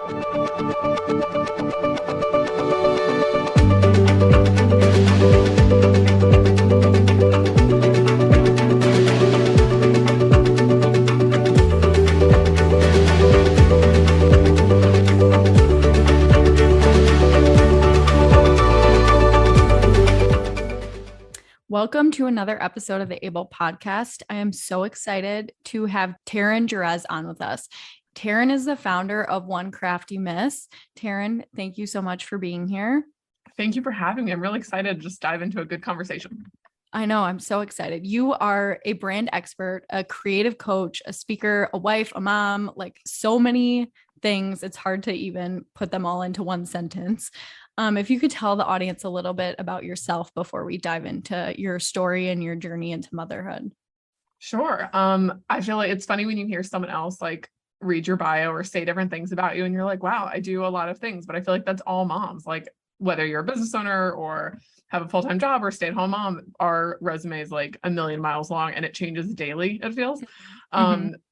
Welcome to another episode of the Able podcast. I am so excited to have Taryn on with us. Taryn is the founder of One Crafty Miss. Taryn, thank you so much for being here. Thank you for having me. I'm really excited to just dive into a good conversation. I know, I'm so excited. You are a brand expert, a creative coach, a speaker, a wife, a mom, like so many things. It's hard to even put them all into one sentence. If you could tell the audience a little bit about yourself before we dive into your story and your journey into motherhood. Sure. I feel like it's funny when you hear someone else like read your bio or say different things about you and you're like, wow, I do a lot of things, but I feel like that's all moms. Like whether you're a business owner or have a full-time job or stay-at-home mom, our resume is like a million miles long and it changes daily, it feels.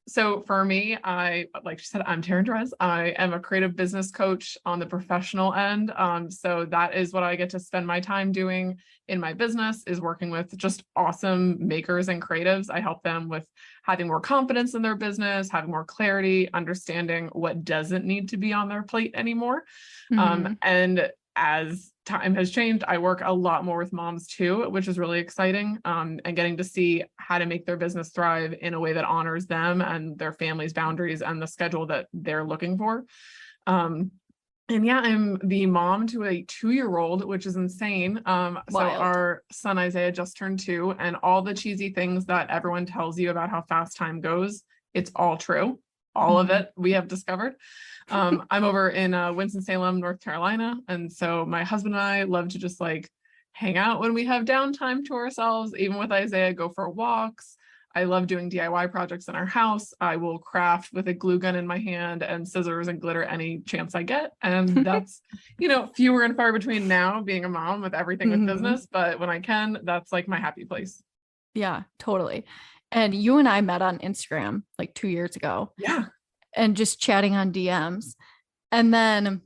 So for me, like she said, I'm Taryn. I am a creative business coach on the professional end. So that is what I get to spend my time doing in my business, is working with just awesome makers and creatives. I help them with having more confidence in their business, having more clarity, understanding what doesn't need to be on their plate anymore. And as time has changed, I work a lot more with moms too, which is really exciting, and getting to see how to make their business thrive in a way that honors them and their family's boundaries and the schedule that they're looking for. And yeah, I'm the mom to a 2-year-old, which is insane. So our son Isaiah just turned 2, and all the cheesy things that everyone tells you about how fast time goes, it's all true. All of it we have discovered. I'm over in Winston-Salem, North Carolina. And so my husband and I love to just like hang out when we have downtime to ourselves, even with Isaiah, go for walks. I love doing DIY projects in our house. I will craft with a glue gun in my hand and scissors and glitter any chance I get. And that's, fewer and far between now being a mom with everything with business. But when I can, that's like my happy place. Yeah, totally. And you and I met on Instagram like 2 years ago. Yeah. And just chatting on DMs. And then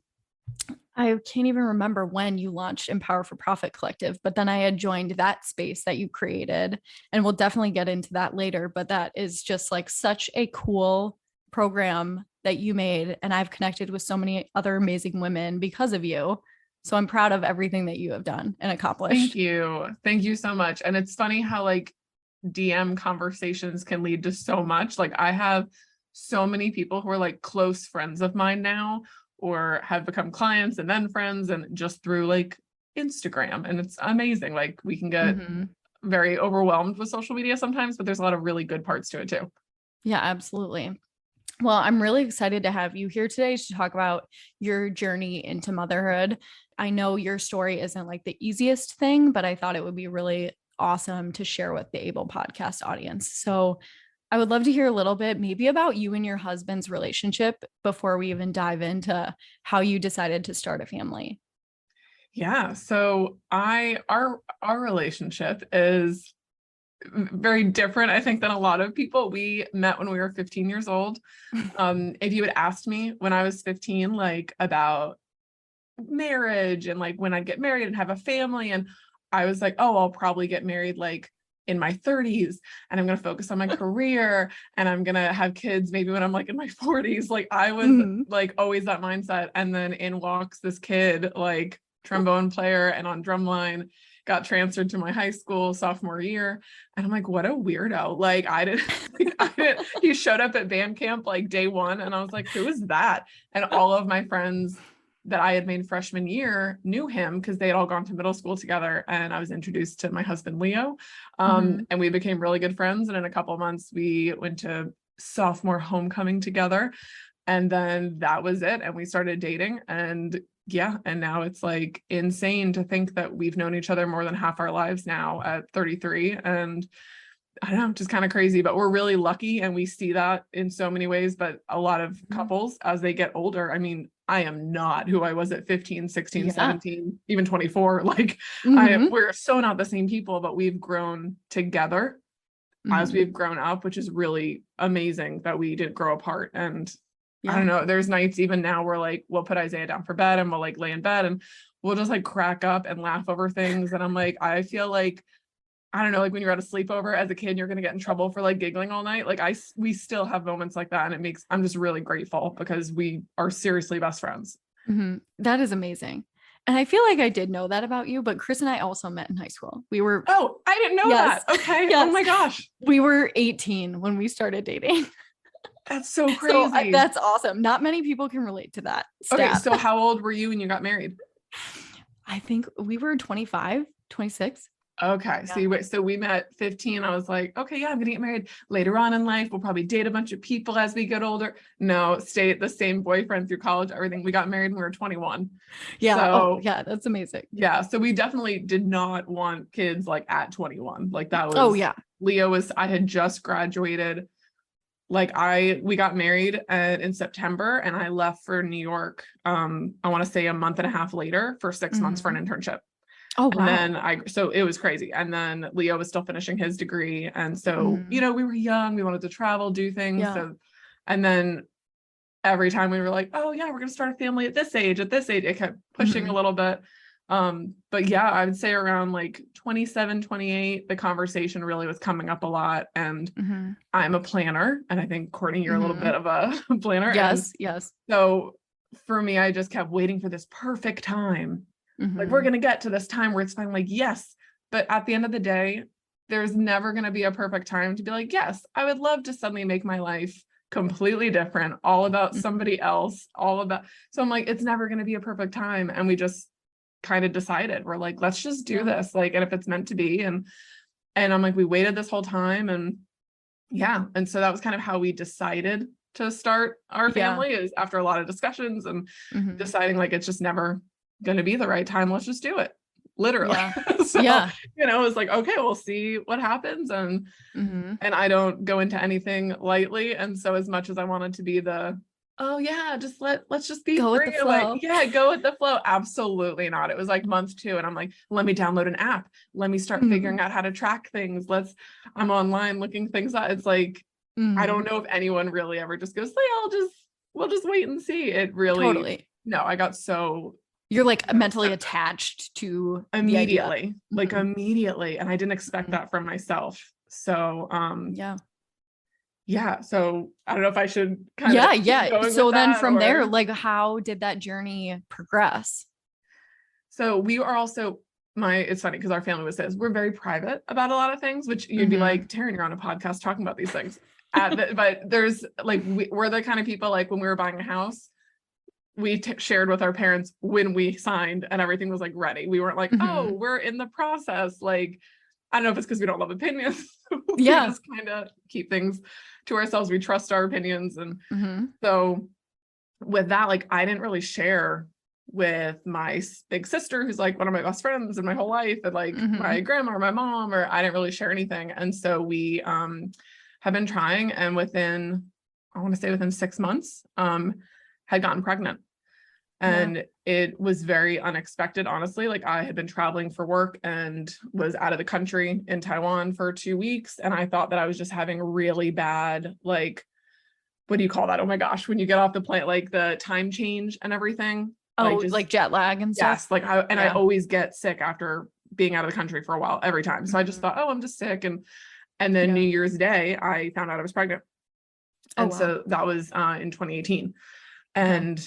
I can't even remember when you launched Empower for Profit Collective, but then I had joined that space that you created. And we'll definitely get into that later. But that is just like such a cool program that you made. And I've connected with so many other amazing women because of you. So I'm proud of everything that you have done and accomplished. Thank you. Thank you so much. And it's funny how like DM conversations can lead to so much. Like I have so many people who are like close friends of mine now, or have become clients and then friends, and just through like Instagram. And it's amazing. Like we can get very overwhelmed with social media sometimes, but there's a lot of really good parts to it too. Yeah, absolutely. Well, I'm really excited to have you here today to talk about your journey into motherhood. I know your story isn't like the easiest thing, but I thought it would be really awesome to share with the Able podcast audience. So I would love to hear a little bit maybe about you and your husband's relationship before we even dive into how you decided to start a family. Yeah. So our relationship is very different, I think, than a lot of people. We met when we were 15 years old. If you had asked me when I was 15, like about marriage and like when I'd get married and have a family, and I was like, oh, I'll probably get married like in my 30s and I'm going to focus on my career and I'm going to have kids maybe when I'm like in my 40s. Like I was like always that mindset. And then in walks this kid, like trombone player and on drumline, got transferred to my high school sophomore year. And I'm like, what a weirdo. Like he showed up at band camp like day one. And I was like, who is that? And all of my friends that I had made freshman year knew him because they had all gone to middle school together. And I was introduced to my husband, Leo. And we became really good friends. And in a couple of months, we went to sophomore homecoming together. And then that was it. And we started dating. And yeah, and now it's like insane to think that we've known each other more than half our lives now at 33. And I don't know, just kind of crazy, but we're really lucky. And we see that in so many ways. But a lot of couples, as they get older, I mean, I am not who I was at 15, 16, 17, even 24. Like we're so not the same people, but we've grown together as we've grown up, which is really amazing that we didn't grow apart. And I don't know, there's nights even now where like we'll put Isaiah down for bed and we'll like lay in bed and we'll just like crack up and laugh over things. And I'm like, I feel like, I don't know, like when you're at a sleepover as a kid, you're going to get in trouble for like giggling all night. Like we still have moments like that. And I'm just really grateful because we are seriously best friends. That is amazing. And I feel like I did know that about you, but Chris and I also met in high school. We were, oh, I didn't know yes, that. Okay. yes. Oh my gosh. We were 18 when we started dating. That's so crazy. So that's awesome. Not many people can relate to that stat. Okay. So how old were you when you got married? I think we were 25, 26. Okay. Yeah. So we met 15. I was like, okay, yeah, I'm going to get married later on in life. We'll probably date a bunch of people as we get older. No, stay the same boyfriend through college, everything. We got married when we were 21. Yeah. So, yeah, that's amazing. Yeah. So we definitely did not want kids like at 21. Like that was, I had just graduated. Like we got married in September and I left for New York. I want to say a month and a half later for 6 months for an internship. Oh, wow. And then so it was crazy. And then Leo was still finishing his degree. And so, we were young, we wanted to travel, do things. Yeah. So, and then every time we were like, oh yeah, we're going to start a family at this age, it kept pushing a little bit. But yeah, I would say around like 27, 28, the conversation really was coming up a lot. And I'm a planner. And I think Courtney, you're a little bit of a planner. Yes. Yes. So for me, I just kept waiting for this perfect time. Like, we're going to get to this time where it's fine. Like, yes. But at the end of the day, there's never going to be a perfect time to be like, yes, I would love to suddenly make my life completely different, all about somebody else, so I'm like, it's never going to be a perfect time. And we just kind of decided, we're like, let's just do this. Like, and if it's meant to be, and I'm like, we waited this whole time. And yeah. And so that was kind of how we decided to start our family, is after a lot of discussions and deciding like, it's just never going to be the right time. Let's just do it. Literally. So, it was like, okay, we'll see what happens. And, and I don't go into anything lightly. And so as much as I wanted to be oh yeah, let's just be go free. With the flow. Like, go with the flow. Absolutely not. It was like month 2. And I'm like, let me download an app. Let me start figuring out how to track things. I'm online looking things out. It's like, I don't know if anyone really ever just goes, we'll just wait and see. It really, totally. No, I got so. You're like mentally attached to immediately, immediately. And I didn't expect that from myself. So, yeah. So I don't know if I should kind of. So then from there, like, how did that journey progress? So we are also it's funny because our family says we're very private about a lot of things, which you'd be like, Taryn, you're on a podcast talking about these things. But there's like, we're the kind of people, like when we were buying a house, we shared with our parents when we signed and everything was like ready. We weren't like, oh, we're in the process. Like, I don't know if it's because we don't love opinions. We just kind of keep things to ourselves. We trust our opinions. And so with that, like, I didn't really share with my big sister, who's like one of my best friends in my whole life, and like my grandma or my mom, or I didn't really share anything. And so we have been trying, and within 6 months, had gotten pregnant. And it was very unexpected, honestly. Like, I had been traveling for work and was out of the country in Taiwan for 2 weeks. And I thought that I was just having really bad, like, what do you call that? Oh my gosh, when you get off the plane, like the time change and everything. Oh, like jet lag and stuff. Yes. Like I always get sick after being out of the country for a while every time. So I just thought, oh, I'm just sick. And then New Year's Day, I found out I was pregnant. And so that was in 2018. And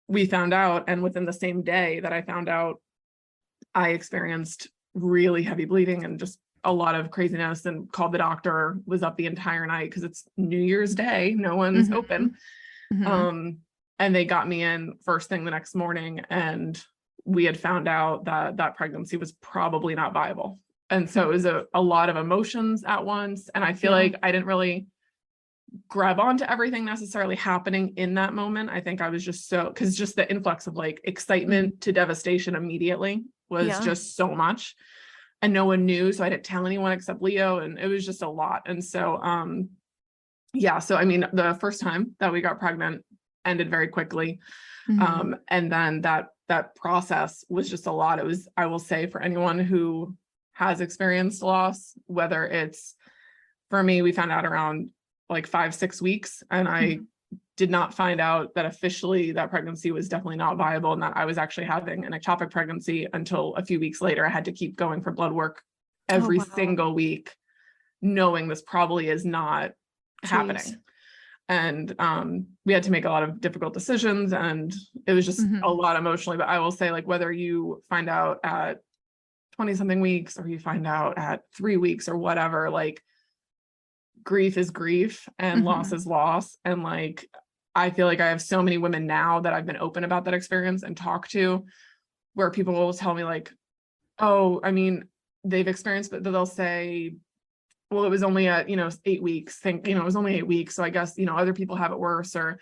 we found out, and within the same day that I found out, I experienced really heavy bleeding and just a lot of craziness, and called the doctor, was up the entire night because it's New Year's Day, no one's open. And they got me in first thing the next morning, and we had found out that that pregnancy was probably not viable. And so it was a lot of emotions at once. And I feel like I didn't really grab onto everything necessarily happening in that moment. I think I was just because just the influx of like excitement to devastation immediately was just so much, and no one knew. So I didn't tell anyone except Leo, and it was just a lot. And so, so I mean, the first time that we got pregnant ended very quickly. And then that process was just a lot. It was, I will say, for anyone who has experienced loss, whether it's, for me, we found out around like 5-6 weeks, and I did not find out that officially that pregnancy was definitely not viable and that I was actually having an ectopic pregnancy until a few weeks later. I had to keep going for blood work every single week, knowing this probably is not happening. And we had to make a lot of difficult decisions, and it was just a lot emotionally. But I will say, like, whether you find out at 20 something weeks or you find out at 3 weeks or whatever, like, grief is grief and loss is loss. And like, I feel like I have so many women now that I've been open about that experience and talk to, where people will tell me like, oh, I mean, they've experienced, but they'll say, well, it was only at, 8 weeks, it was only 8 weeks. So I guess, other people have it worse, or,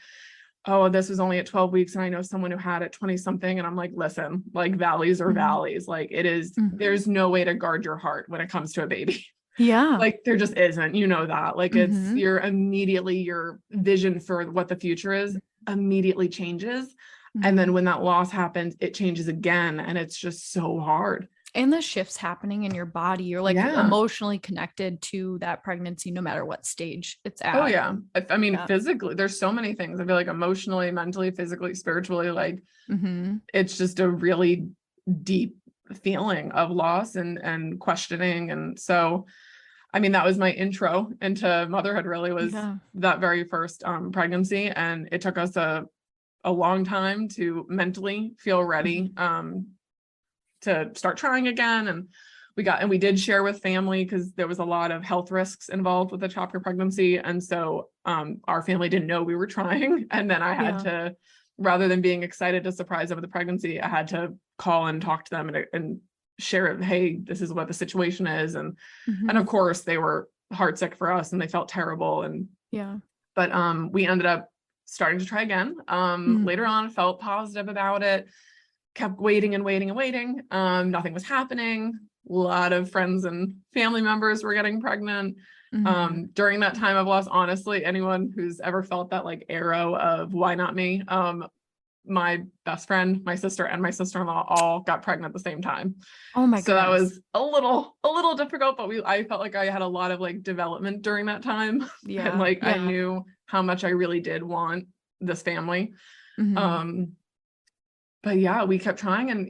oh, this was only at 12 weeks. And I know someone who had it 20 something. And I'm like, listen, like, valleys are valleys. Like, it is, there's no way to guard your heart when it comes to a baby. Yeah. Like, there just isn't, that, like, it's your vision for what the future is immediately changes. And then when that loss happens, it changes again. And it's just so hard. And the shifts happening in your body, you're like emotionally connected to that pregnancy, no matter what stage it's at. Oh yeah. I mean, physically, there's so many things. I feel like emotionally, mentally, physically, spiritually, like, it's just a really deep feeling of loss and questioning. And so, I mean, that was my intro into motherhood, really, was that very first pregnancy. And it took us a long time to mentally feel ready to start trying again. And we did share with family, because there was a lot of health risks involved with the childbirth pregnancy. And so our family didn't know we were trying. And then I had to, rather than being excited to surprise them with the pregnancy, I had to call and talk to them and share, hey, this is what the situation is. And of course they were heartsick for us and they felt terrible. And but we ended up starting to try again. Later on, felt positive about it, kept waiting and waiting and waiting. Nothing was happening. A lot of friends and family members were getting pregnant. During that time of loss, honestly, anyone who's ever felt that like arrow of why not me, my best friend, my sister, and my sister-in-law all got pregnant at the same time. Oh my god. So that was a little difficult, but I felt like I had a lot of like development during that time. And like I knew how much I really did want this family. But yeah, we kept trying. And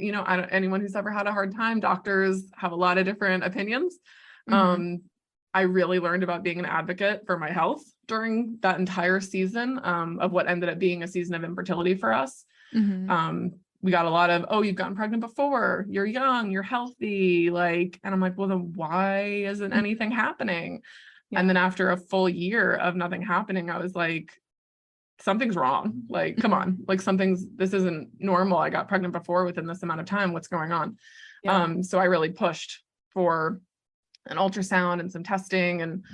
anyone who's ever had a hard time, doctors have a lot of different opinions. I really learned about being an advocate for my health during that entire season of what ended up being a season of infertility for us. We got a lot of, oh, you've gotten pregnant before, you're young, you're healthy, like, and I'm like, well, then why isn't anything happening? And then after a full year of nothing happening, I was like, something's wrong. Like, come on, like this isn't normal. I got pregnant before within this amount of time. What's going on? So I really pushed for an ultrasound and some testing. And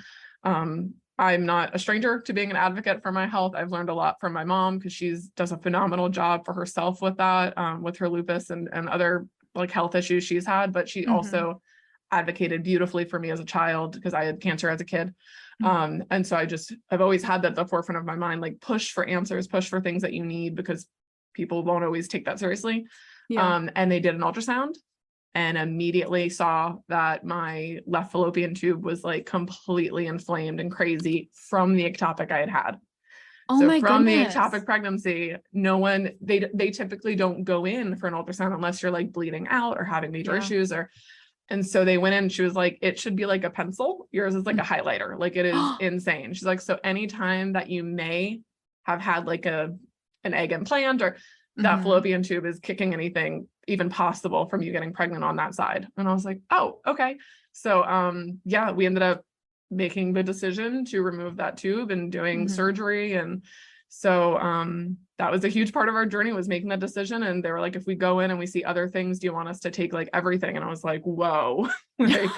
I'm not a stranger to being an advocate for my health. I've learned a lot from my mom, because she does a phenomenal job for herself with that, with her lupus and other like health issues she's had. But she also advocated beautifully for me as a child, because I had cancer as a kid. And so I've always had that at the forefront of my mind, like, push for answers, push for things that you need, because people won't always take that seriously. And they did an ultrasound and immediately saw that my left fallopian tube was like completely inflamed and crazy from the ectopic I had had. Oh so my from goodness. the ectopic pregnancy, they typically don't go in for an ultrasound unless you're like bleeding out or having major issues. And so they went in, she was like, it should be like a pencil. Yours is like a highlighter. Like, it is insane. She's like, so anytime that you may have had like an egg implant, or that fallopian tube is kicking anything even possible from you getting pregnant on that side. And I was like, oh, okay. So we ended up making the decision to remove that tube and doing surgery. And so that was a huge part of our journey, was making that decision. And they were like, if we go in and we see other things, do you want us to take like everything? And I was like, whoa, like,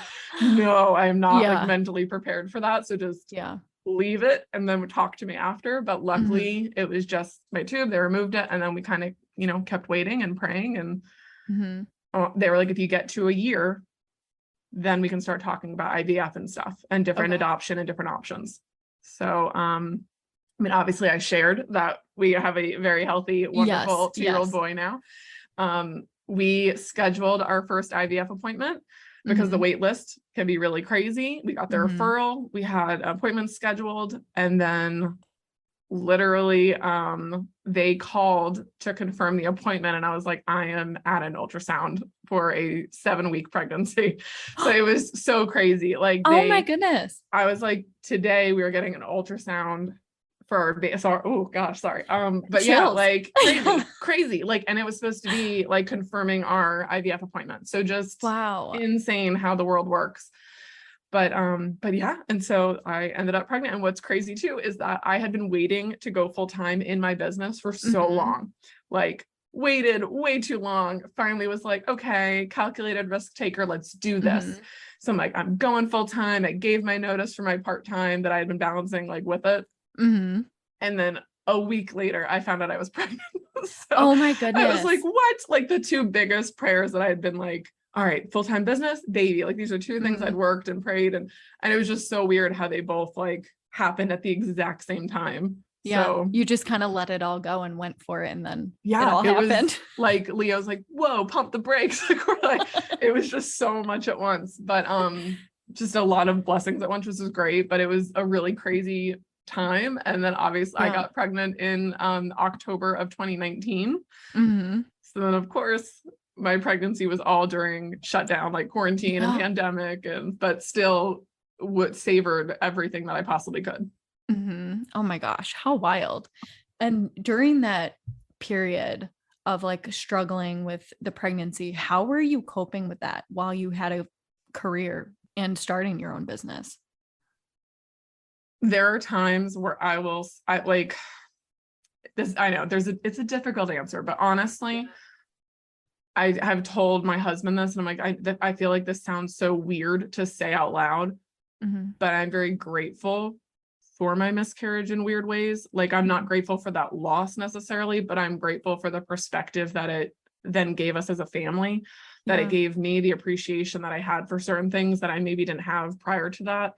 no, I'm not like mentally prepared for that. So just leave it and then would talk to me after. But luckily it was just my tube. They removed it. And then we kind of, kept waiting and praying. And they were like, if you get to a year, then we can start talking about IVF and stuff and different adoption and different options. So, I mean, obviously I shared that we have a very healthy, wonderful 2-year-old boy now. We scheduled our first IVF appointment because the wait list can be really crazy. We got the referral, we had appointments scheduled, and then literally, they called to confirm the appointment, and I was like, I am at an ultrasound for a 7-week pregnancy. So it was so crazy. Like Oh my goodness. I was like, today we were getting an ultrasound for our sorry, oh gosh, sorry. But yeah, Chills. like crazy. Like, and it was supposed to be like confirming our IVF appointment. So just Wow. insane how the world works. But yeah, and so I ended up pregnant. And what's crazy too is that I had been waiting to go full time in my business for so long, like waited way too long. Finally was like, okay, calculated risk taker, let's do this. So I'm like, I'm going full time. I gave my notice for my part time that I had been balancing like with it. And then a week later, I found out I was pregnant. So oh my goodness. I was like, what? Like the two biggest prayers that I had been like, all right, full-time business, baby. Like these are two things I'd worked and prayed. And it was just so weird how they both like happened at the exact same time. Yeah. So you just kind of let it all go and went for it. And then yeah, it all happened. Was like Leo's like, whoa, pump the brakes. Like we're like, it was just so much at once. But just a lot of blessings at once, which was great. But it was a really crazy time. And then obviously I got pregnant in October of 2019. So then of course my pregnancy was all during shutdown, like quarantine and pandemic, but still savored everything that I possibly could. Oh my gosh, how wild. And during that period of like struggling with the pregnancy, how were you coping with that while you had a career and starting your own business? There are times where I like this, I know it's a difficult answer, but honestly, I have told my husband this, and I'm like, I feel like this sounds so weird to say out loud, but I'm very grateful for my miscarriage in weird ways. Like I'm not grateful for that loss necessarily, but I'm grateful for the perspective that it then gave us as a family, that it gave me the appreciation that I had for certain things that I maybe didn't have prior to that.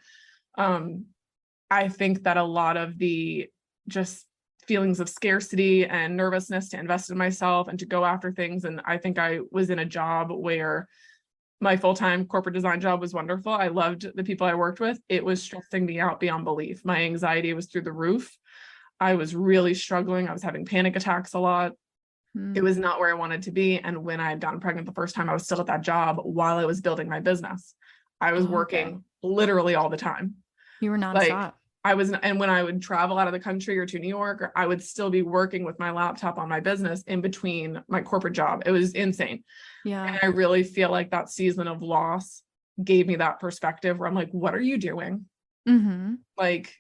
I think that a lot of the just feelings of scarcity and nervousness to invest in myself and to go after things. And I think I was in a job where my full-time corporate design job was wonderful. I loved the people I worked with. It was stressing me out beyond belief. My anxiety was through the roof. I was really struggling. I was having panic attacks a lot. It was not where I wanted to be. And when I had gotten pregnant the first time, I was still at that job while I was building my business. I was working literally all the time. You were nonstop. Like, I was, and when I would travel out of the country or to New York, I would still be working with my laptop on my business in between my corporate job. It was insane. Yeah. And I really feel like that season of loss gave me that perspective where I'm like, what are you doing? Like,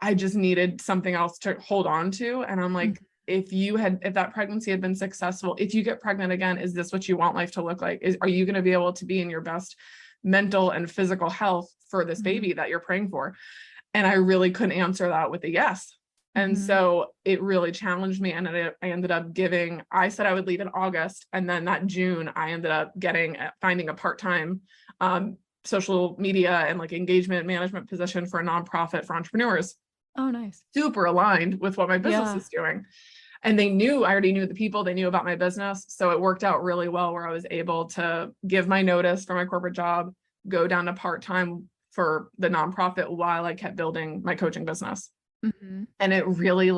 I just needed something else to hold on to. And I'm like, if that pregnancy had been successful, if you get pregnant again, is this what you want life to look like? Are you going to be able to be in your best mental and physical health for this baby that you're praying for? And I really couldn't answer that with a yes. And so it really challenged me. And I ended up I said I would leave in August. And then that June, I ended up finding a part-time social media and like engagement management position for a nonprofit for entrepreneurs. Oh, nice. Super aligned with what my business is doing. And I already knew the people, they knew about my business. So it worked out really well where I was able to give my notice for my corporate job, go down to part-time for the nonprofit while I kept building my coaching business. And it really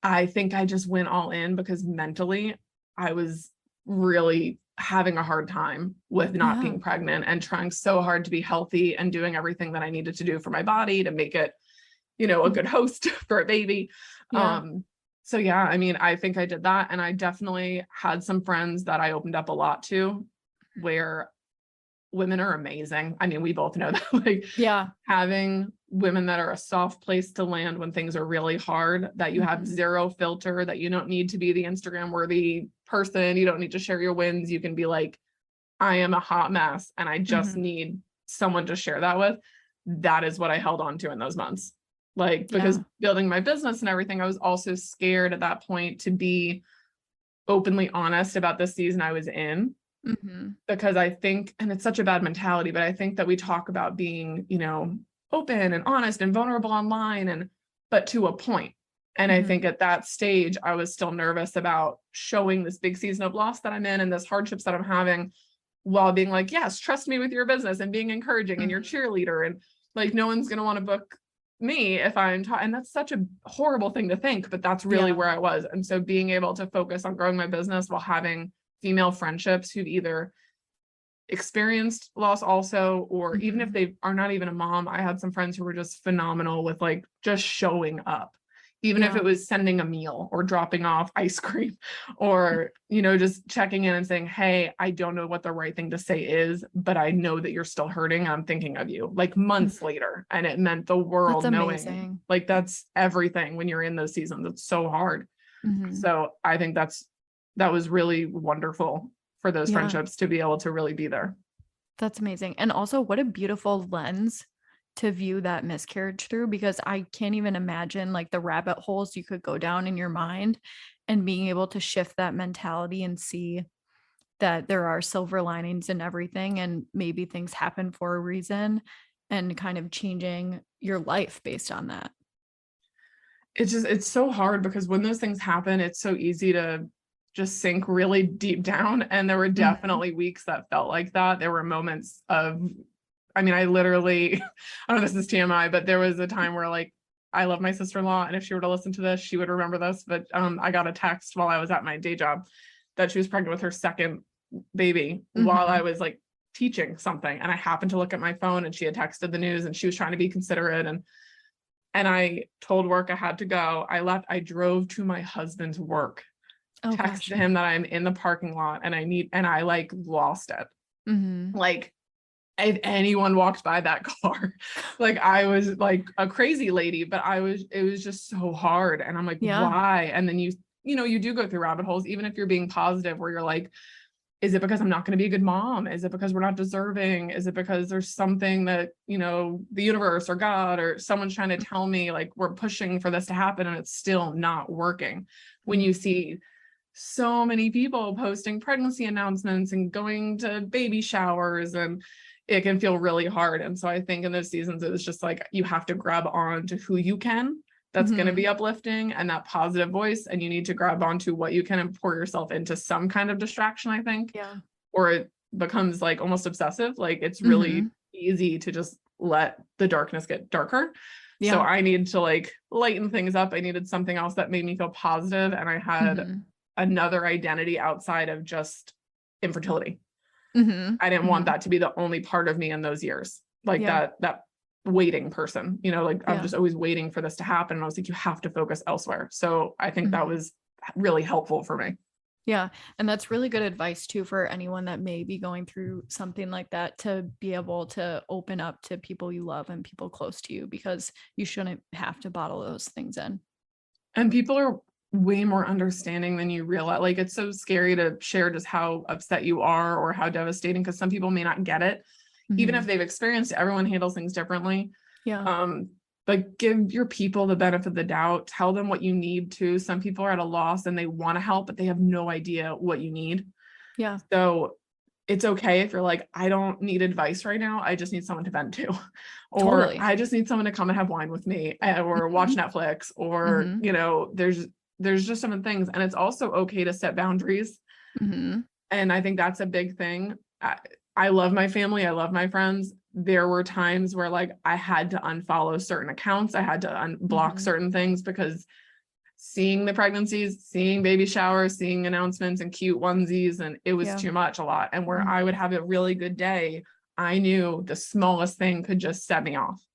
I think I just went all in because mentally I was really having a hard time with not being pregnant and trying so hard to be healthy and doing everything that I needed to do for my body to make it, a good host for a baby. So yeah, I mean, I think I did that. And I definitely had some friends that I opened up a lot to where women are amazing. I mean, we both know that, having women that are a soft place to land when things are really hard, that you have zero filter, that you don't need to be the Instagram worthy person. You don't need to share your wins. You can be like, I am a hot mess and I just need someone to share that with. That is what I held on to in those months. Because building my business and everything, I was also scared at that point to be openly honest about the season I was in. Because I think, and it's such a bad mentality, but I think that we talk about being, open and honest and vulnerable online, but to a point. And I think at that stage, I was still nervous about showing this big season of loss that I'm in and this hardships that I'm having, while being like, yes, trust me with your business and being encouraging and your cheerleader. And like, no one's going to want to book me if I'm and that's such a horrible thing to think, but that's really where I was. And so being able to focus on growing my business while having female friendships who've either experienced loss also, or even if they are not even a mom, I had some friends who were just phenomenal with like just showing up, even if it was sending a meal or dropping off ice cream or, you know, just checking in and saying, hey, I don't know what the right thing to say is, but I know that you're still hurting. I'm thinking of you, like months later. And it meant the world knowing, like, that's everything when you're in those seasons. It's so hard. So I think that was really wonderful for those friendships to be able to really be there. That's amazing. And also, what a beautiful lens to view that miscarriage through, because I can't even imagine like the rabbit holes you could go down in your mind, and being able to shift that mentality and see that there are silver linings in everything, and maybe things happen for a reason, and kind of changing your life based on that. It's so hard because when those things happen, it's so easy to just sink really deep down. And there were definitely weeks that felt like that. There were moments of, I mean, I literally, I don't know if this is TMI, but there was a time where like, I love my sister-in-law, and if she were to listen to this, she would remember this, but I got a text while I was at my day job that she was pregnant with her second baby while I was like teaching something. And I happened to look at my phone, and she had texted the news, and she was trying to be considerate. And I told work I had to go. I left, I drove to my husband's work, texted him that I'm in the parking lot and I like lost it. Like, if anyone walked by that car, like I was like a crazy lady, but it was just so hard. And I'm like, why? And then you know, you do go through rabbit holes, even if you're being positive, where you're like, is it because I'm not going to be a good mom? Is it because we're not deserving? Is it because there's something that, you know, the universe or God or someone's trying to tell me, like, we're pushing for this to happen and it's still not working? When you see so many people posting pregnancy announcements and going to baby showers, and it can feel really hard. And so I think in those seasons, it was just like, you have to grab on to who you can, that's going to be uplifting and that positive voice. And you need to grab onto what you can and pour yourself into some kind of distraction, I think. Or it becomes like almost obsessive. Like, it's really easy to just let the darkness get darker. So I needed to like lighten things up. I needed something else that made me feel positive. And I had another identity outside of just infertility. I didn't want that to be the only part of me in those years. Like that waiting person, you know, like I'm just always waiting for this to happen. And I was like, you have to focus elsewhere. So I think that was really helpful for me. Yeah. And that's really good advice too, for anyone that may be going through something like that, to be able to open up to people you love and people close to you, because you shouldn't have to bottle those things in. And people are way more understanding than you realize. Like, it's so scary to share just how upset you are or how devastating, because some people may not get it. Even if they've experienced it, everyone handles things differently. But give your people the benefit of the doubt. Tell them what you need to. Some people are at a loss and they want to help, but they have no idea what you need. So it's okay if you're like, I don't need advice right now. I just need someone to vent to. Or I just need someone to come and have wine with me, or watch Netflix, or, you know, there's just some things. And it's also okay to set boundaries. And I think that's a big thing. I love my family. I love my friends. There were times where like I had to unfollow certain accounts. I had to unblock certain things, because seeing the pregnancies, seeing baby showers, seeing announcements and cute onesies, and it was too much a lot. And where I would have a really good day, I knew the smallest thing could just set me off.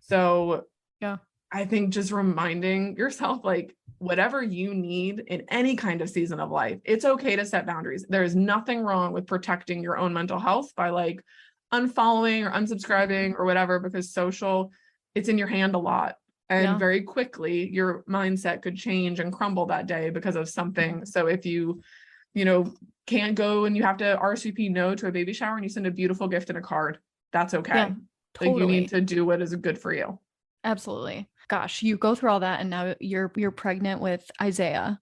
So I think just reminding yourself, like, whatever you need in any kind of season of life, it's okay to set boundaries. There is nothing wrong with protecting your own mental health by like unfollowing or unsubscribing or whatever, because social, it's in your hand a lot. And very quickly your mindset could change and crumble that day because of something. So if you know, can't go and you have to RSVP no to a baby shower, and you send a beautiful gift and a card, that's okay. Like, you need to do what is good for you. Absolutely. Gosh, you go through all that, and now you're pregnant with Isaiah.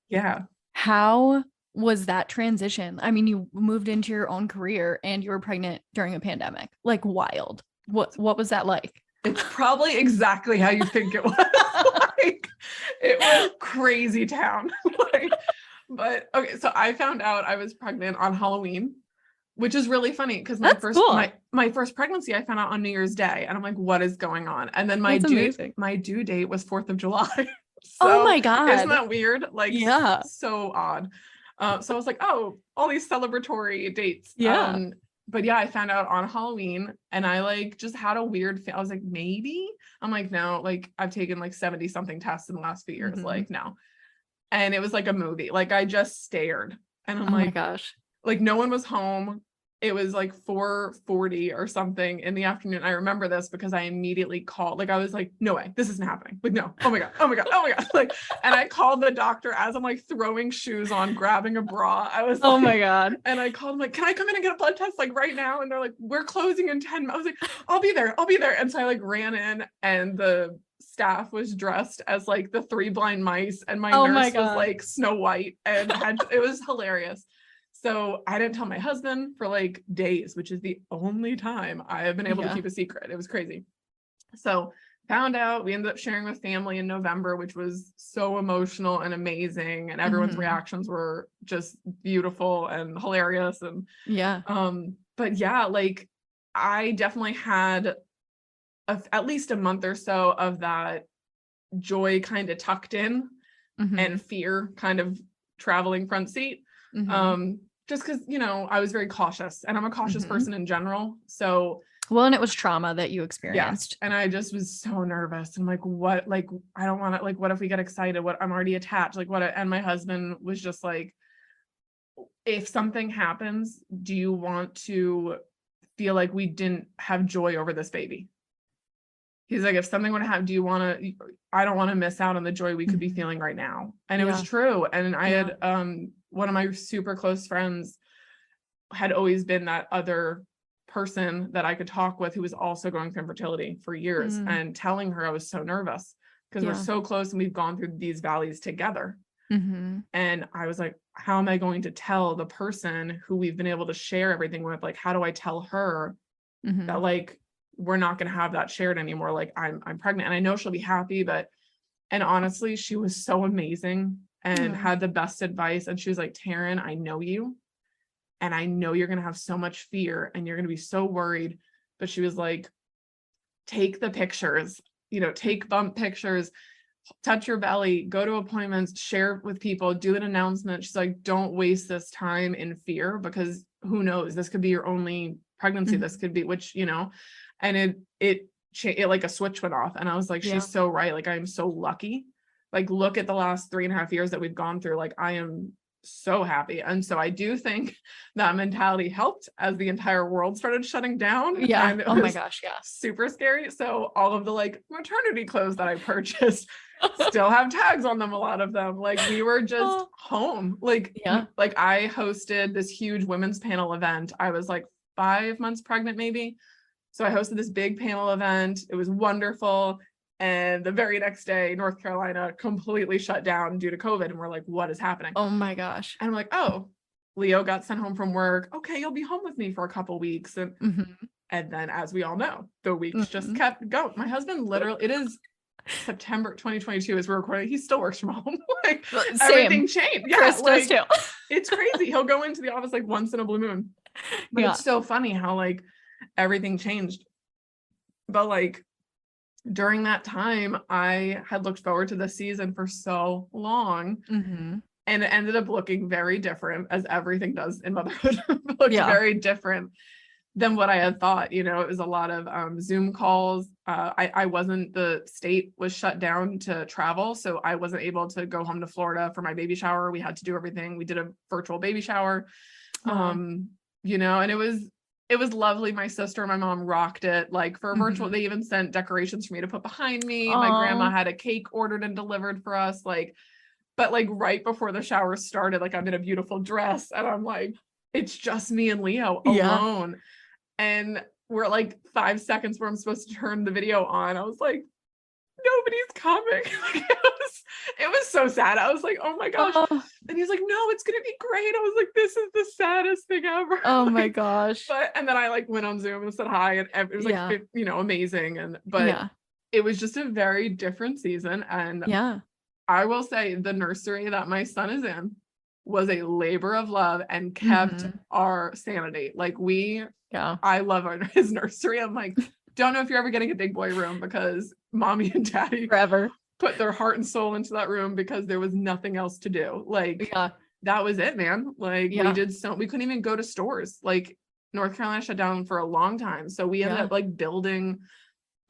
How was that transition? I mean, you moved into your own career and you were pregnant during a pandemic. Like, wild. What was that like? It's probably exactly how you think it was. Like, it was crazy town. Like, but okay, so I found out I was pregnant on Halloween. which is really funny because That's cool. my first pregnancy I found out on New Year's Day, and I'm like, what is going on? And then That's amazing. my due date was 4th of July. Oh my Isn't God. that weird? Like, Yeah. so odd. So I was like, oh, all these celebratory dates. Yeah. But yeah, I found out on Halloween, and I like just had a weird I was like, maybe. I'm like, no, like I've taken like 70 something tests in the last few years. Like, no. And it was like a movie. Like, I just stared, and I'm Oh my like, gosh. no one was home. It was like 4:40 or something in the afternoon. I remember this because I immediately called. Like, I was like, no way, this isn't happening. Like, no, oh my God, oh my God, oh my God. Like, and I called the doctor as I'm like throwing shoes on, grabbing a bra. I was Oh like, my God. and I called them like, can I come in and get a blood test like right now? And they're like, we're closing in 10 minutes. I was like, I'll be there. I'll be there. And so I like ran in, and the staff was dressed as like the 3 blind mice, and my Oh my nurse was God. like Snow White, and it was hilarious. So I didn't tell my husband for like days, which is the only time I have been able to keep a secret. It was crazy. So found out, we ended up sharing with family in November, which was so emotional and amazing. And everyone's reactions were just beautiful and hilarious. And yeah. But yeah, like I definitely had at least a month or so of that joy kind of tucked in and fear kind of traveling front seat. Just because, I was very cautious, and I'm a cautious person in general. So, well, and it was trauma that you experienced. And I just was so nervous. And like, what, like, I don't want to, like, what if we get excited? What, I'm already attached. Like, and my husband was just like, if something happens, do you want to feel like we didn't have joy over this baby? He's like, if something would happen, I don't want to miss out on the joy we could be feeling right now. And it was true. And I had, one of my super close friends had always been that other person that I could talk with who was also going through infertility for years, and telling her I was so nervous because we're so close and we've gone through these valleys together. And I was like, how am I going to tell the person who we've been able to share everything with? Like, how do I tell her that like, we're not going to have that shared anymore? Like, I'm pregnant, and I know she'll be happy, and honestly, she was so amazing and had the best advice. And she was like, Taryn, I know you, and I know you're going to have so much fear, and you're going to be so worried. But she was like, take the pictures, take bump pictures, touch your belly, go to appointments, share with people, do an announcement. She's like, don't waste this time in fear, because who knows, this could be your only pregnancy. This could be, and it like a switch went off. And I was like, she's so right. Like, I am so lucky. Like, look at the last 3.5 years that we've gone through. Like, I am so happy. And so I do think that mentality helped as the entire world started shutting down. Yeah. And it was my gosh. Yeah. Super scary. So all of the like maternity clothes that I purchased still have tags on them. A lot of them, like, we were just home. Like, like I hosted this huge women's panel event. I was like 5 months pregnant, maybe. So I hosted this big panel event. It was wonderful. And the very next day, North Carolina completely shut down due to COVID. And we're like, what is happening? Oh my gosh. And I'm like, oh, Leo got sent home from work. Okay, you'll be home with me for a couple weeks. And then, as we all know, the weeks just kept going. My husband literally, it is September 2022 as we're recording. He still works from home. Like, everything changed. Yeah, Chris like, does too. It's crazy. He'll go into the office like once in a blue moon. But it's so funny how like everything changed. But like, during that time, I had looked forward to the season for so long, and it ended up looking very different, as everything does in motherhood. It looked very different than what I had thought. It was a lot of Zoom calls. The state was shut down to travel, so I wasn't able to go home to Florida for my baby shower. We had to do everything. We did a virtual baby shower, and it was lovely. My sister and my mom rocked it. Like, for a virtual, they even sent decorations for me to put behind me. My grandma had a cake ordered and delivered for us. Like, but like right before the shower started, like, I'm in a beautiful dress, and I'm like, it's just me and Leo alone. And we're like 5 seconds where I'm supposed to turn the video on. I was like, nobody's coming. It was so sad. I was like, oh my gosh. And he's like, no, it's gonna be great. I was like, this is the saddest thing ever. Oh like, my gosh. And then I like went on Zoom and said hi, and it was like amazing. But it was just a very different season. And I will say, the nursery that my son is in was a labor of love and kept Mhm. our sanity. Like Yeah. I love his nursery. I'm like, don't know if you're ever getting a big boy room, because mommy and daddy Forever. put their heart and soul into that room because there was nothing else to do. Like Yeah. that was it, man. Like Yeah. we couldn't even go to stores. Like North Carolina shut down for a long time. So we ended Yeah. up like building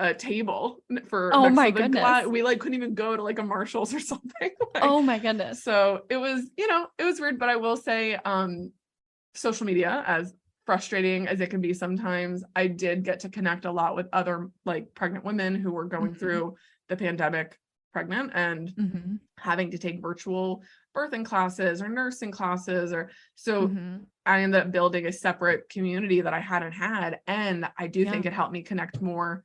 a table for Oh next my to the goodness. we like couldn't even go to like a Marshall's or something. Like, Oh my goodness. so it was, it was weird, but I will say, social media, as frustrating as it can be sometimes, I did get to connect a lot with other like pregnant women who were going Mhm. through the pandemic pregnant and Mhm. having to take virtual birthing classes or nursing classes, or so Mhm. I ended up building a separate community that I hadn't had. And I do Yeah. think it helped me connect more,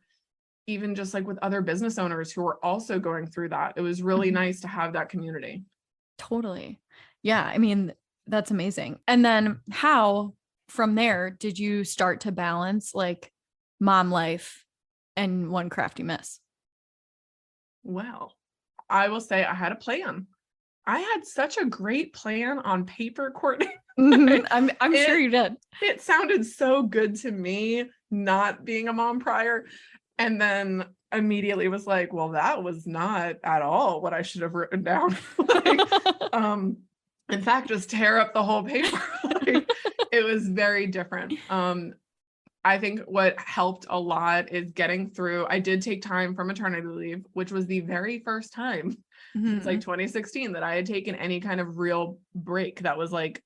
even just like with other business owners who were also going through that. It was really Mhm. nice to have that community. Totally. Yeah. I mean, that's amazing. And then how from there did you start to balance like mom life and one crafty miss? Well, I will say I had a plan. I had such a great plan on paper, Courtney. Mhm. I'm sure it you did. it sounded so good to me, not being a mom prior. And then immediately was like, well, that was not at all what I should have written down. Like, in fact, just tear up the whole paper. Like, it was very different. I think what helped a lot is getting through. I did take time for maternity leave, which was the very first time since like Mhm. 2016 that I had taken any kind of real break that was like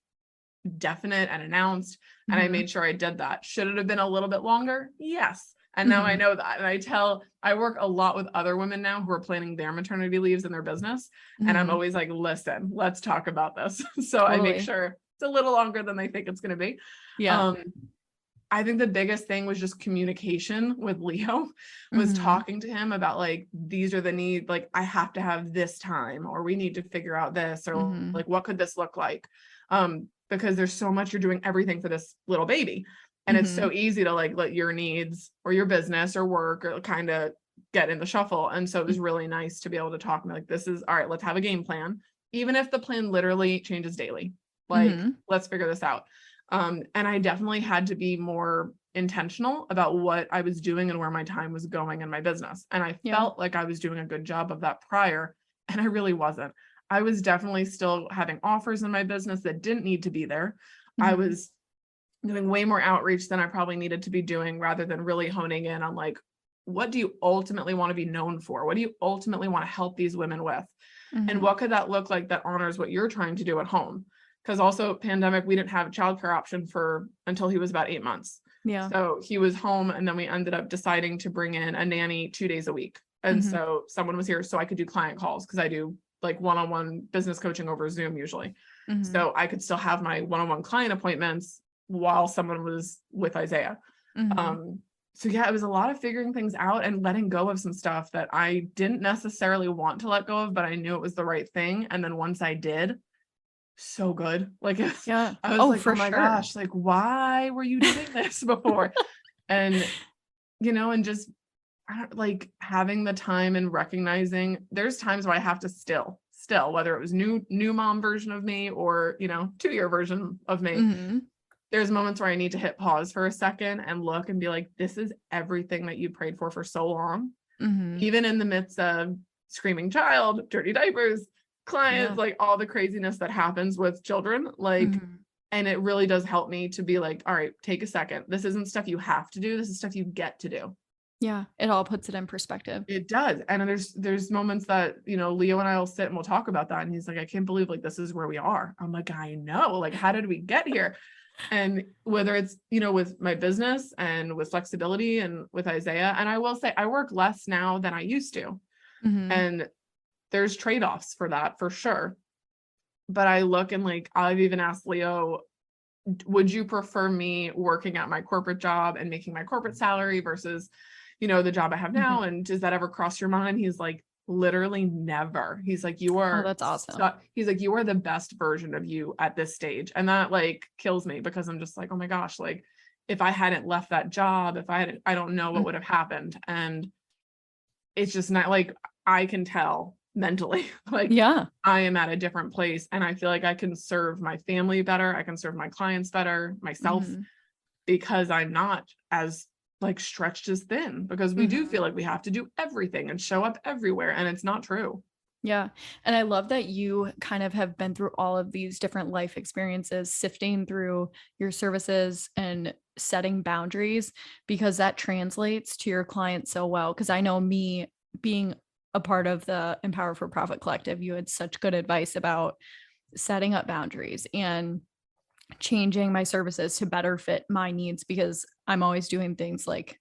definite and announced. And I Mhm. made sure I did that. Should it have been a little bit longer? Yes. And now I Mhm. know that. And I work a lot with other women now who are planning their maternity leaves in their business. And I'm Mhm. always like, listen, let's talk about this. So I make Totally. sure it's a little longer than they think it's going to be. Yeah. Um, I think the biggest thing was just communication with Leo, was Mhm. talking to him about like, these are the needs, like I have to have this time, or we need to figure out this, or Mhm. like, what could this look like? Because there's so much, you're doing everything for this little baby. And it's so Mhm. easy to like let your needs or your business or work or kind of get in the shuffle. And so it was really nice to be able to talk and be like, this is all right, let's have a game plan. Even if the plan literally changes daily, like Mhm. let's figure this out. And I definitely had to be more intentional about what I was doing and where my time was going in my business. And I Yeah. felt like I was doing a good job of that prior, and I really wasn't. I was definitely still having offers in my business that didn't need to be there. I Mhm. was doing way more outreach than I probably needed to be doing, rather than really honing in on like, what do you ultimately want to be known for? What do you ultimately want to help these women with? And Mhm. what could that look like that honors what you're trying to do at home? Because also pandemic, we didn't have a childcare option for until he was about 8 months. Yeah. So he was home, and then we ended up deciding to bring in a nanny 2 days a week. And Mhm. so someone was here so I could do client calls, because I do like one-on-one business coaching over Zoom usually. Mhm. So I could still have my one-on-one client appointments while someone was with Isaiah. Mhm. Um, so yeah, it was a lot of figuring things out and letting go of some stuff that I didn't necessarily want to let go of, but I knew it was the right thing. And then once I did, so good. Like Yeah. I was Oh, like, oh for my sure. gosh, like why were you doing this before? And and just like having the time and recognizing there's times where I have to still, whether it was new mom version of me or 2-year version of me, Mhm. there's moments where I need to hit pause for a second and look and be like, this is everything that you prayed for so long, Mhm. even in the midst of screaming child, dirty diapers, clients, Yeah. like all the craziness that happens with children. Like, Mhm. and it really does help me to be like, all right, take a second. This isn't stuff you have to do. This is stuff you get to do. Yeah. It all puts it in perspective. It does. And there's moments that, Leo and I will sit and we'll talk about that. And he's like, I can't believe like this is where we are. I'm like, I know. Like, how did we get here? And whether it's, with my business and with flexibility and with Isaiah, and I will say I work less now than I used to. Mhm. And there's trade-offs for that for sure. But I look and like, I've even asked Leo, would you prefer me working at my corporate job and making my corporate salary versus, the job I have Mhm. now? And does that ever cross your mind? He's like, literally never. He's like, Oh, that's awesome. he's like, you are the best version of you at this stage. And that like kills me, because I'm just like, oh my gosh, like if I hadn't left that job, I don't know what Mm. would have happened. And it's just not like, I can tell mentally. Like Yeah. I am at a different place, and I feel like I can serve my family better. I can serve my clients better, myself, Mhm. because I'm not as like stretched as thin, because we do Mhm. feel like we have to do everything and show up everywhere. And it's not true. Yeah. And I love that you kind of have been through all of these different life experiences, sifting through your services and setting boundaries, because that translates to your clients so well. Because I know me being a part of the Empower for Profit Collective, you had such good advice about setting up boundaries and changing my services to better fit my needs, because I'm always doing things like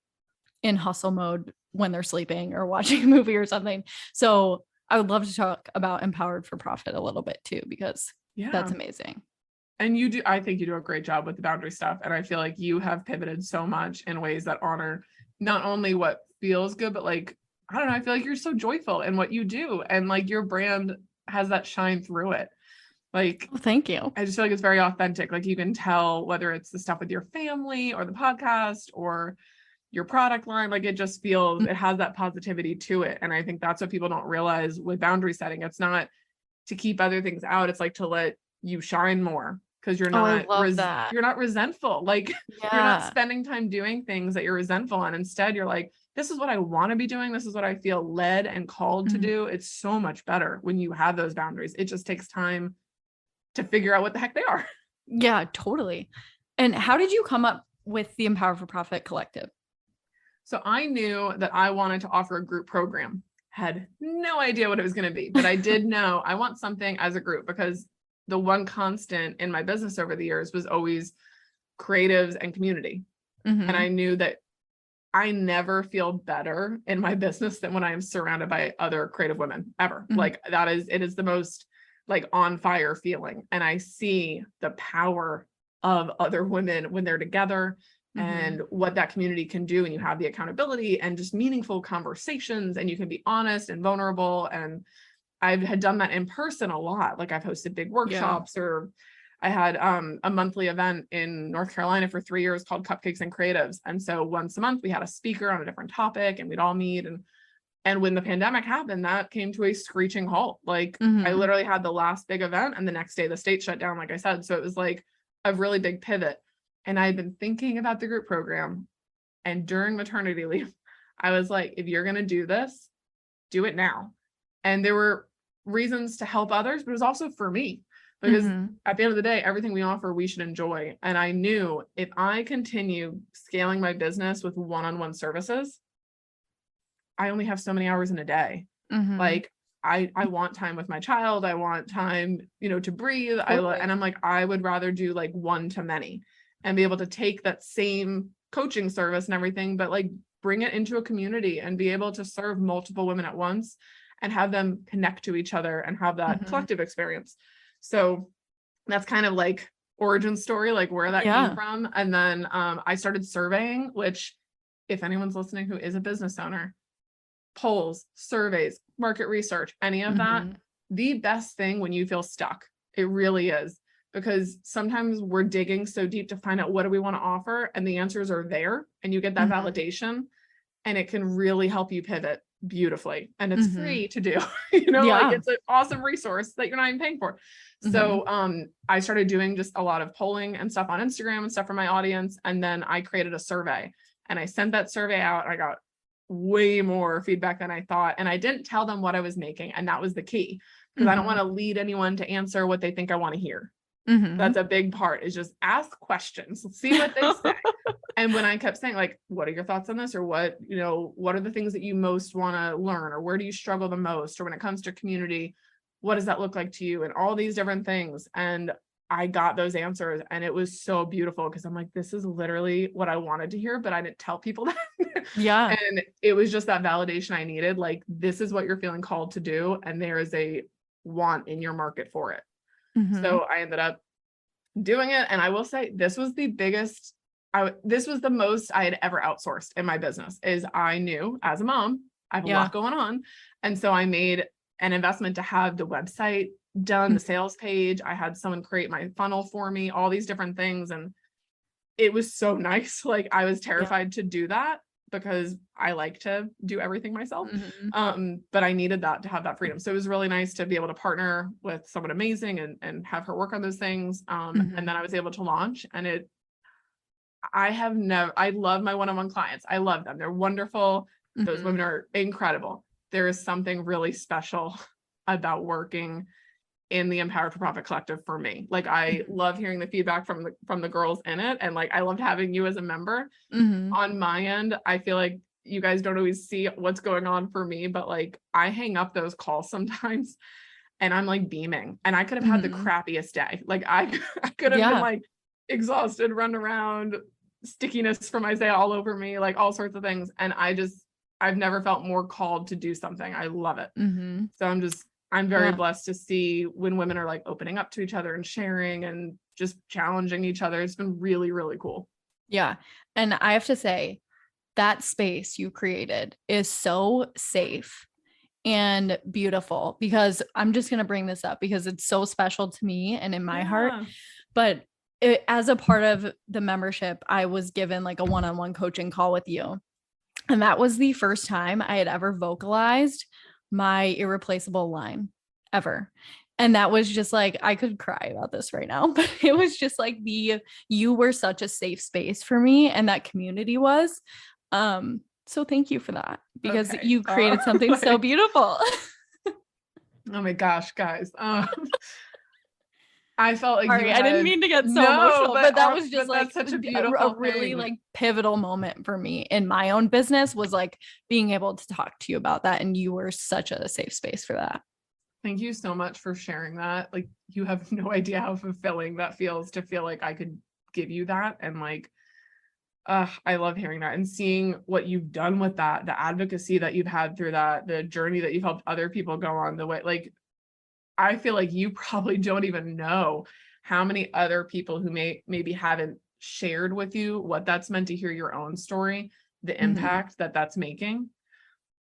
in hustle mode when they're sleeping or watching a movie or something. So I would love to talk about Empowered for Profit a little bit too, because Yeah. that's amazing. And you do, I think you do a great job with the boundary stuff. And I feel like you have pivoted so much in ways that honor not only what feels good, but like, I don't know, I feel like you're so joyful in what you do. And like your brand has that shine through it. Like, Oh, thank you. I just feel like it's very authentic. Like you can tell whether it's the stuff with your family or the podcast or your product line, like it just feels, it has that positivity to it. And I think that's what people don't realize with boundary setting. It's not to keep other things out. It's like to let you shine more, because Oh, I love that. you're not resentful. Like you're not Yeah. spending time doing things that you're resentful on. Instead, you're like, this is what I want to be doing. This is what I feel led and called to Mhm. do. It's so much better when you have those boundaries. It just takes time to figure out what the heck they are. Yeah, totally. And how did you come up with the Empower for Profit Collective? So I knew that I wanted to offer a group program. Had no idea what it was going to be, but I did know I want something as a group, because the one constant in my business over the years was always creatives and community. And I Mhm. knew that I never feel better in my business than when I am surrounded by other creative women ever. Mhm. Like that is, it is the most like on fire feeling. And I see the power of other women when they're together and Mhm. what that community can do. And you have the accountability and just meaningful conversations, and you can be honest and vulnerable. And I've had done that in person a lot. Like I've hosted big Yeah. workshops, or I had a monthly event in North Carolina for 3 years called Cupcakes and Creatives. And so once a month we had a speaker on a different topic, and we'd all meet. And when the pandemic happened, that came to a screeching halt. Like I Mhm. literally had the last big event, and the next day the state shut down, like I said. So it was like a really big pivot. And I had been thinking about the group program. And during maternity leave, I was like, if you're going to do this, do it now. And there were reasons to help others, but it was also for me, because Mhm. at the end of the day, everything we offer, we should enjoy. And I knew if I continue scaling my business with one-on-one services, I only have so many hours in a day. Mhm. Like I want time with my child. I want time, to breathe. And Totally. I'm like, I would rather do like one to many and be able to take that same coaching service and everything, but like bring it into a community and be able to serve multiple women at once and have them connect to each other and have that Mhm. collective experience. So that's kind of like origin story, like where that came Yeah. from. And then I started surveying, which if anyone's listening who is a business owner, polls, surveys, market research, any of that, Mhm. the best thing when you feel stuck. It really is. Because sometimes we're digging so deep to find out what do we want to offer, and the answers are there, and you get that Mhm. validation, and it can really help you pivot beautifully. And it's Mhm. free to do, like Yeah. it's an awesome resource that you're not even paying for. Mhm. So I started doing just a lot of polling and stuff on Instagram and stuff for my audience. And then I created a survey, and I sent that survey out. I got way more feedback than I thought. And I didn't tell them what I was making. And that was the key, because I don't want Mhm. to lead anyone to answer what they think I want to hear. That's Mhm. a big part, is just ask questions, see what they say. And when I kept saying, like, what are your thoughts on this? Or what are the things that you most want to learn? Or where do you struggle the most? Or when it comes to community, what does that look like to you? And all these different things. And I got those answers, and it was so beautiful, because I'm like, this is literally what I wanted to hear, but I didn't tell people that. Yeah. And it was just that validation I needed. Like, this is what you're feeling called to do. And there is a want in your market for it. Mhm. So I ended up doing it. And I will say this was the biggest, this was the most I had ever outsourced in my business. Is I knew as a mom, I have a Yeah. lot going on. And so I made an investment to have the website done, the sales page. I had someone create my funnel for me, all these different things. And it was so nice. Like I was Yeah. terrified to do that. because I like to do everything myself. Mhm. But I needed that to have that freedom. So it was really nice to be able to partner with someone amazing and have her work on those things. And Mhm. then I was able to launch, and I love my one-on-one clients. I love them. They're wonderful. Those Mhm. women are incredible. There is something really special about working in the Empowered for Profit Collective for me. Like, I Mhm. love hearing the feedback from the girls in it. And like, I loved having you as a member. Mhm. On my end, I feel like you guys don't always see what's going on for me, but like, I hang up those calls sometimes and I'm like beaming, and I could have had the Mhm. crappiest day. Like, I could have been Yeah. like exhausted, run around, stickiness from Isaiah all over me, like all sorts of things. And I've never felt more called to do something. I love it. Mhm. So I'm very Yeah. blessed to see when women are like opening up to each other and sharing and just challenging each other. It's been really, really cool. Yeah. And I have to say, that space you created is so safe and beautiful, because I'm just going to bring this up because it's so special to me and in my heart. Yeah. But as a part of the membership, I was given like a one-on-one coaching call with you. And that was the first time I had ever vocalized my irreplaceable line ever. And that was just like, I could cry about this right now, but it was just like you were such a safe space for me, and that community was. So thank you for that, because Okay. you created something so Like, beautiful. oh my gosh, guys. I felt like you Sorry, I didn't had mean to get so no, emotional, but that was just but like that's such a a beautiful really thing. like pivotal moment for me in my own business, was like being able to talk to you about that. And you were such a safe space for that. Thank you so much for sharing that. Like, you have no idea how fulfilling that feels to feel like I could give you that. And like, I love hearing that and seeing what you've done with that, the advocacy that you've had through that, the journey that you've helped other people go on, the way, like, I feel like you probably don't even know how many other people who maybe haven't shared with you what that's meant to hear your own story, the Mhm. impact that that's making,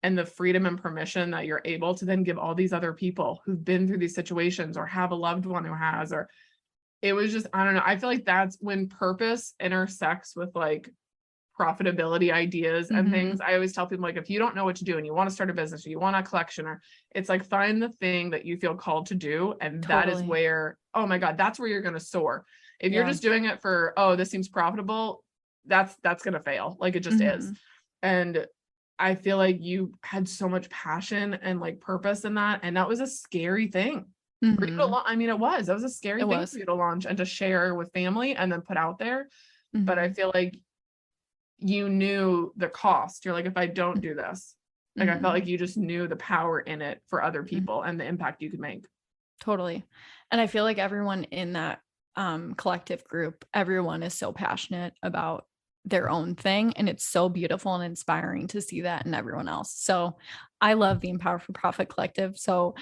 and the freedom and permission that you're able to then give all these other people who've been through these situations or have a loved one who has, or it was just, I don't know. I feel like that's when purpose intersects with like profitability ideas and things. Mhm. I always tell people, like, if you don't know what to do and you want to start a business or you want a collection, or it's like, find the thing that you feel called to do. And that is Totally. where, oh my God, that's where you're going to soar. If you're Yeah. just doing it for, oh, this seems profitable, that's going to fail. Like, it just is. Mhm. And I feel like you had so much passion and like purpose in that. And that was a scary thing for you to Mhm. I mean, that was a scary It thing for was. you to launch and to share with family and then put out there. But I Mhm. feel like you knew the cost. You're like, if I don't do this, like, I felt Mhm. like you just knew the power in it for other Mhm. people and the impact you could make. Totally. And I feel like everyone in that collective group, everyone is so passionate about their own thing. And it's so beautiful and inspiring to see that in everyone else. So I love the Empower for Profit Collective. So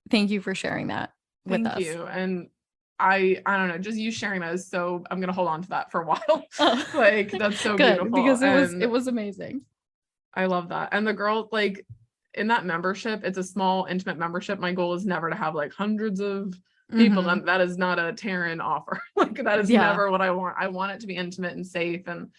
thank you for sharing that with Thank us. you. And I don't know, just you sharing that is so, I'm gonna hold on to that for a while. Oh, Like, that's so good, beautiful. because it And was amazing. I love that. And the girl, like, in that membership, it's a small, intimate membership. My goal is never to have like hundreds of people. Mhm. And that is not a Taryn offer. Like, that is Yeah. never what I want. I want it to be intimate and safe. And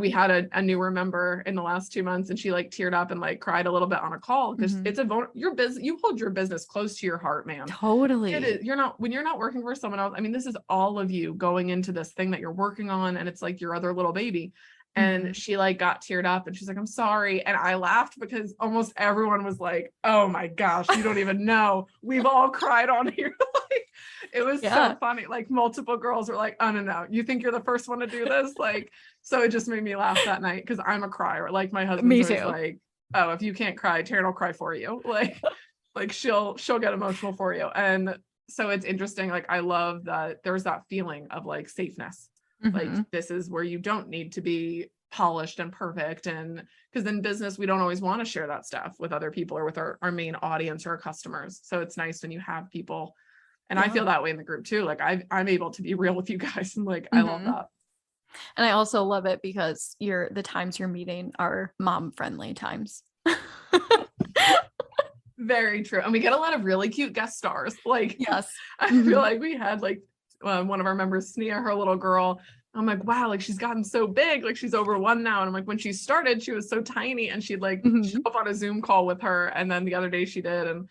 we had a newer member in the last 2 months, and she like teared up and like cried a little bit on a call, because Mhm. it's your business. You hold your business close to your heart, man. It Totally. is. When you're not working for someone else. I mean, this is all of you going into this thing that you're working on, and it's like your other little baby. And Mhm. she like got teared up and she's like, I'm sorry. And I laughed because almost everyone was like, oh my gosh, you don't even know. We've all cried on here. Like, it was so Yeah. funny. Like, multiple girls were like, oh no, you think you're the first one to do this? Like, so it just made me laugh that night, because I'm a crier. Like, my husband's Me always too. like, oh, if you can't cry, Taryn will cry for you. Like she'll get emotional for you. And so it's interesting. Like, I love that there's that feeling of like safeness. Like, Mhm. this is where you don't need to be polished and perfect. And because in business, we don't always want to share that stuff with other people or with our main audience or our customers. So it's nice when you have people. And I Yeah. feel that way in the group too. Like, I'm able to be real with you guys. And like, I love Mhm. that. And I also love it because the times you're meeting are mom friendly times. Very true. And we get a lot of really cute guest stars. Like, Yes. I feel Mhm. like we had like one of our members, Sneha, her little girl, I'm like, wow, like she's gotten so big, like she's over 1 now. And I'm like, when she started, she was so tiny, and she'd like show up on a Zoom call with her. And then the other day she did, and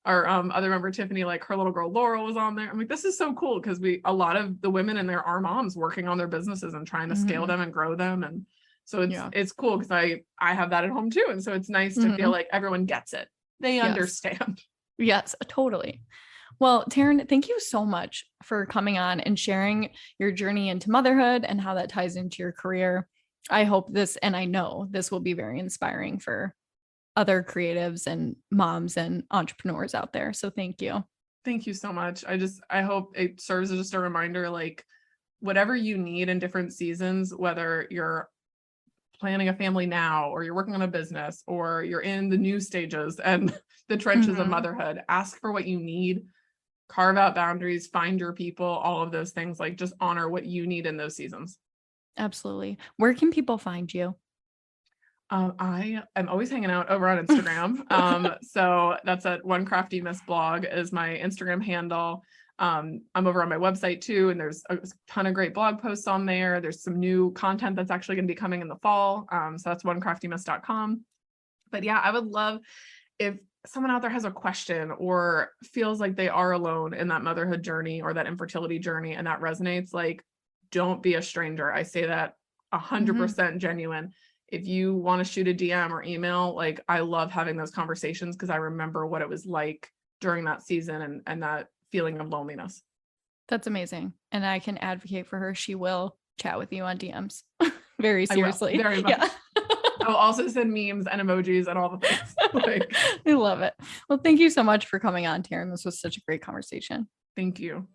our other member Tiffany, like her little girl Laurel was on there. I'm like, this is so cool, because a lot of the women in there are moms working on their businesses and trying to scale them and grow them. And so it's cool, because I have that at home too. And so it's nice to feel like everyone gets it. They understand. Yes, totally. Well, Taryn, thank you so much for coming on and sharing your journey into motherhood and how that ties into your career. I hope this, and I know this will be very inspiring for other creatives and moms and entrepreneurs out there. So thank you. Thank you so much. I hope it serves as just a reminder, like whatever you need in different seasons, whether you're planning a family now, or you're working on a business, or you're in the new stages and the trenches of motherhood, ask for what you need, carve out boundaries, find your people, all of those things, like just honor what you need in those seasons. Absolutely. Where can people find you? I am always hanging out over on Instagram. So that's at One Crafty Miss blog is my Instagram handle. I'm over on my website too, and there's a ton of great blog posts on there. There's some new content that's actually going to be coming in the fall. So that's onecraftymiss.com. But yeah, I would love if someone out there has a question or feels like they are alone in that motherhood journey or that infertility journey, and that resonates, like, don't be a stranger. I say that 100% genuine. If you want to shoot a DM or email, like, I love having those conversations, because I remember what it was like during that season and that feeling of loneliness. That's amazing. And I can advocate for her. She will chat with you on DMs. Very seriously. Very much. Yeah. I'll also send memes and emojis and all the things. Like, I love it. Well, thank you so much for coming on, Taryn. This was such a great conversation. Thank you.